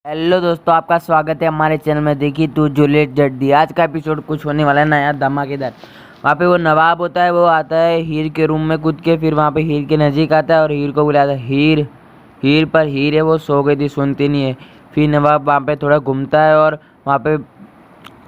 Hello दोस्तों, आपका स्वागत है हमारे चैनल में। देखिए तू जूलियट जड्डी, आज का एपिसोड कुछ होने वाला है नया धमाकेदार। वहाँ पे वो नवाब होता है, वो आता है हीर के रूम में कूद के, फिर वहाँ पे हीर के नज़दीक आता है और हीर को बुलाता है। हीर हीर पर हीर है, वो सो गई थी, सुनती नहीं है। फिर नवाब वहाँ पे थोड़ा घूमता है और वहाँ पे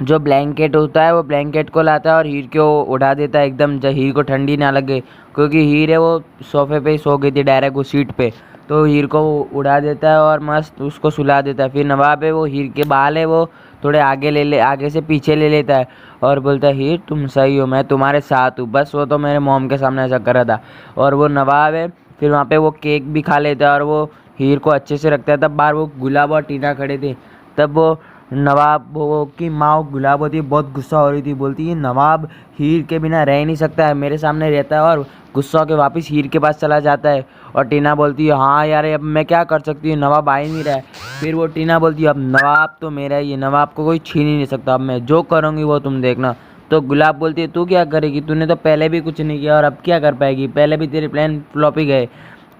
जो ब्लैंकेट होता है वो ब्लैंकेट को लाता है और हीर को उड़ा देता है एकदम, जब हीर को ठंडी ना लगे, क्योंकि हीर है वो सोफे पे ही सो गई थी डायरेक्ट उस सीट पे। तो हीर को वो उड़ा देता है और मस्त उसको सुला देता है। फिर नवाब है वो हीर के बाल है वो थोड़े आगे से पीछे ले लेता है और बोलता है, हीर तुम सही हो, मैं तुम्हारे साथ हूँ। बस वो तो मेरे मॉम के सामने ऐसा कर रहा था। और वो नवाब है फिर वहाँ पे वो केक भी खा लेता है और वो हीर को अच्छे से रखता है। तब बाहर वो गुलाब और टीना खड़े थे। तब वो नवाब वो की माँ गुलाब होती है, बहुत गुस्सा हो रही थी, बोलती है नवाब हीर के बिना रह नहीं सकता है, मेरे सामने रहता है। और गुस्सा होकर वापस हीर के पास चला जाता है। और टीना बोलती है, हाँ यार अब मैं क्या कर सकती हूँ, नवाब आ ही नहीं रहा है। फिर वो टीना बोलती है, अब नवाब तो मेरा ही है, नवाब को कोई छीन ही नहीं सकता, अब मैं जो करूँगी वो तुम देखना। तो गुलाब बोलती है, तू क्या करेगी, तूने तो पहले भी कुछ नहीं किया और अब क्या कर पाएगी, पहले भी तेरे प्लान फ्लॉप ही गए।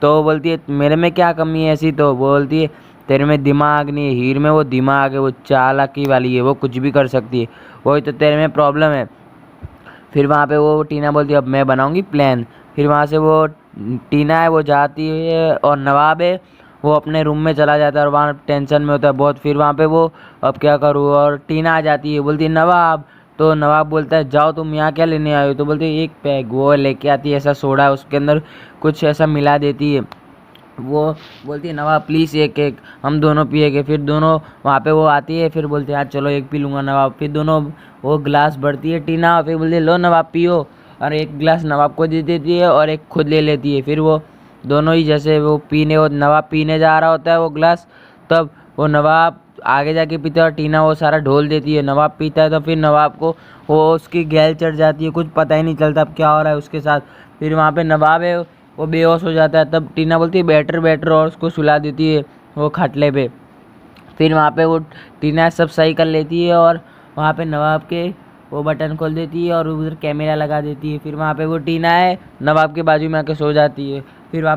तो वो बोलती है, मेरे में क्या कमी है ऐसी। तो बोलती है, तेरे में दिमाग नहीं है, हीर में वो दिमाग है, वो चालाकी वाली है, वो कुछ भी कर सकती है, वही तो तेरे में प्रॉब्लम है। फिर वहाँ पे वो टीना बोलती है, अब मैं बनाऊंगी प्लान। फिर वहाँ से वो टीना है वो जाती है और नवाब है वो अपने रूम में चला जाता है और वहाँ टेंशन में होता है बहुत। फिर वहाँ पे वो अब क्या करूँ, और टीना आ जाती है, बोलती है नवाब। तो नवाब बोलता है, जाओ तुम यहाँ क्या लेने आए हो। तो बोलते है, एक पैग। वो लेके आती है ऐसा सोडा है, उसके अंदर कुछ ऐसा मिला देती है। वो बोलती है, नवाब प्लीज़ एक एक हम दोनों पिएंगे। फिर दोनों वहाँ पे वो आती है, फिर बोलते हैं, यार चलो एक पी लूँगा नवाब। फिर दोनों वो गिलास भरती है टीना, फिर बोलती है, लो नवाब पियो। और एक गिलास नवाब को दे देती है और एक खुद ले लेती है। फिर वो दोनों ही जैसे वो नवाब पीने जा रहा होता है वो गिलास, तब वो नवाब आगे जाके पीता है और टीना वो सारा ढोल देती है। नवाब पीता है तो फिर नवाब को वो उसकी गैल चढ़ जाती है, कुछ पता ही नहीं चलता अब क्या हो रहा है उसके साथ। फिर वहाँ पे नवाब है वो बेहोश हो जाता है। तब टीना बोलती है, बेटर बेटर, और उसको सुला देती है वो खटले पे। फिर वहाँ पे वो टीना सब सही कर लेती है और वहाँ पे नवाब के वो बटन खोल देती है और उधर कैमरा लगा देती है। फिर वहाँ पे वो टीना है नवाब के बाजू में आके सो जाती है। फिर वहाँ पे